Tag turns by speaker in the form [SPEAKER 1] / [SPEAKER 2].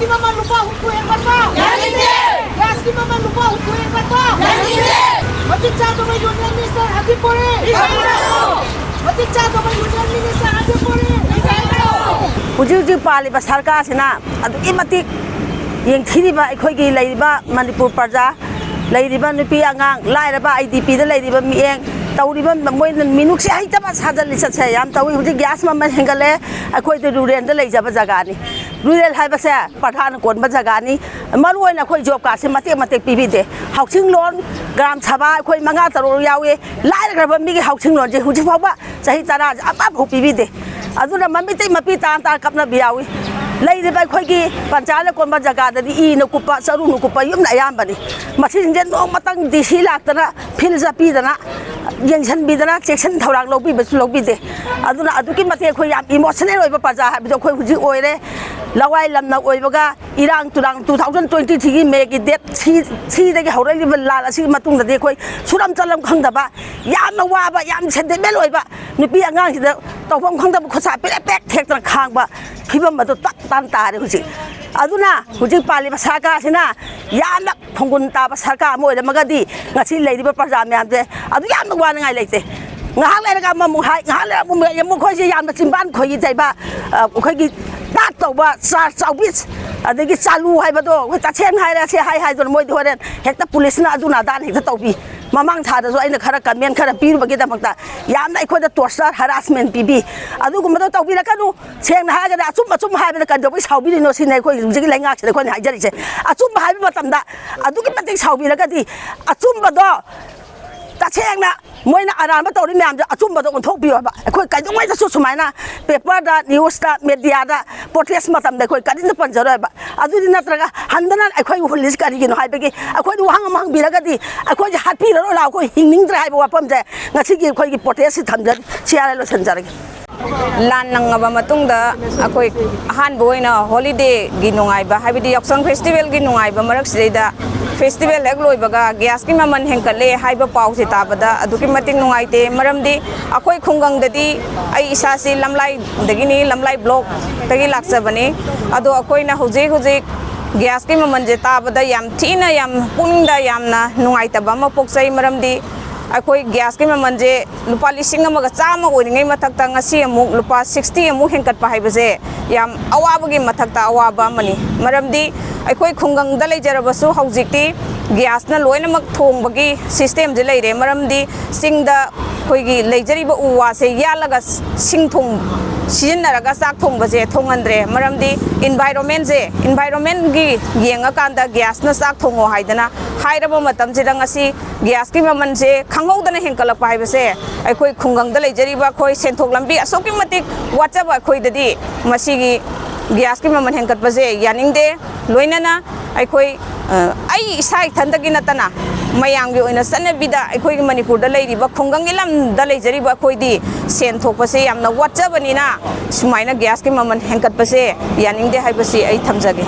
[SPEAKER 1] की mamal lupa hukum yang betul. Gas की mamal lupa hukum yang betul. Matic चाहतो मैं union minister आगे पड़े. Matic चाहतो मैं यूनियन मिनिस्टर आगे पड़े.
[SPEAKER 2] Uji pali besar kasina. Adu imatik yang kiri ba ikoi ki lagi ba Manipur Pradesh lagi ba nupi angang lagi ba IDP dah lagi ba mieng tahu ba moi minuk sih aja ba sahaja lisat saya am tahu uji gas maman hengale ikoi tu rural dah lagi japa jaga ni rural hai ba saya padhan kon ba jaga ni maruai na ikoi job kasih matik pipi deh housing loan gram sabah ikoi manga taruh yawe lagi kerana migi housing loan je uji apa cahaya cara apa pipi deh adu na mamiti mapi tan kapna biawi lagi di baik lagi pancala kon bajaga dari ini kupa saru nukupa yum na ayam bani masih jen orang matang disilak tanah filosofi tanah yang sen bidana section thorang lobby betul lobby deh adu ki mati koi yam emotional oi baca habis koi huji oi le lawai lam na oi baga irang turang 2023 May ki date si dagi haurai li lala si matung dadi koi suram calam khang daba yam na wa ba yam sen de mel oi ba nupi angang si da tawpam khang daba khosa pe pek thek tan khang ba phibam ma to tan ta de huji aduna huji pali ba saka sina yam na phongun ta ba saka moi da magadi ngasi lei ba praja myam de adu yam na wa ngai leite ngahak le ga ma mu hai ngahak le mu yam mu khoi si yam na chimban khoi jai ba khoi gi dat tau ba sa chaubis adagi chalu hai ba do ta chen hai ra se hai do moi do ren hekta police na aduna dan hekta taubi mamang tha da so aina khara comment khara piru ba ge da makta yam na ikoi da torture harassment pibi adu gum do taubi la kanu cheng na ha ga da achum hai ba kan do bi chaubi no sin nei khoi ji lai ngak se khoi hai jari se achum hai ba tam da adu ki matik chaubi la ka di achum ba do ta cheng na moi na aran ba tori myam ja achum ba do on thok bi ba khoi kai dong mai da su sumai na paper da news da media da protest matam da khoi kadin pan jara ba adu din na traga handana khoi police ka ri no hai ba ki khoi du hang mang bi la ka di khoi ja hat pi ro la khoi hingning dra hai ba pam ja ngasi ki khoi ki protest tham ja chia lo san jar
[SPEAKER 3] lan nang ba matung da khoi han boi na holiday gi nungai ba habidi yaksang festival gi nungai ba marak sei da festival ek loi baga gas ki maman hengkale hai ba pau se ta bada aduki mating nungai te maramdi akoi khungang dadi ai isa si lamlai dagi ni lamlai block tagi laksa bani ado akoi na hoje gas ki maman je ta bada yam thina yam pungda yam na nungai ta ba ma poksai maramdi akoi gas ki maman je lupa lising amaga chama oringai mathak ta ngasi amuk lupa 60 amuk hengkat pa hai base yam awaba gi mathak ta awaba mani maramdi akoi khungang da leijarabasu haujikti gas na loina mak thong bagi system je leire maramdi singda khoi gi leijariba uwa se yalaga sing thong sinnaraga sak thong base thongandre maramdi environment gi yenga kanda gas na sak thongo haidana hairaba matam je ngasi gas ki maman je khanghoudana hengatlakpabu hai base akoi khungang da leijariba khoi senthok lambi asoki matik whatsapp khoi dadi masigi gas ki maman hengkat baje yaningde loinana aikoi ai isai thandagi natana mayang gi oina sanabida aikoi Manipur da leiriba khungang ilam da leijariba khoi di sen thokpase yamna whatsapp ani na sumaina gas ki maman hengkat base yaningde hai base ai thamjage